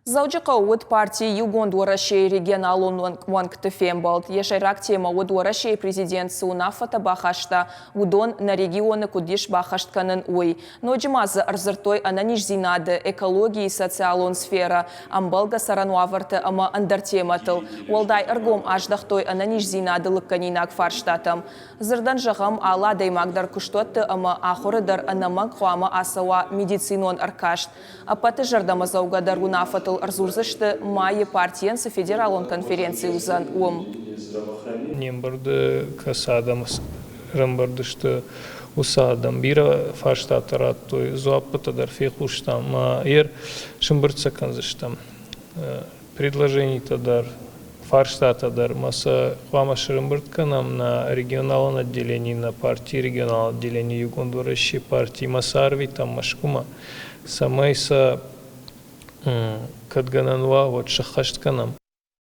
Заучықа өт партии югонд орашей регионалун ванкты фембалд. Ешайрак тема өт орашей президент Сунафата бахашта удон на регионы кудиш бахаштканын ой. Но джимазы арзыртой ананиш зинады экологии и социалон сфера. Амбалга сарануаварты ама андартематыл. Уалдай аргом аждахтой ананиш зинады лыкканинак фарштатам. Зырдан жағам ала даймагдар куштотты ама ахорыдар анамак хуама асава медицинон аркашт. Апаты жардама заугадар унафатыл арзурзышты майы партиянсы федералон конференции узан ум. Нембарды касадамыз рымбардышты усадам бира фаштатарат той зуаппатадар фехуштам шымбыртсаканзыштам предложений тадар фарштатадар маса хвамашырымбыртканам на регионалном отделении на партии региональном отделении югондоращей партии масарви там машкума самайса Кадгананва вот шахаштканам.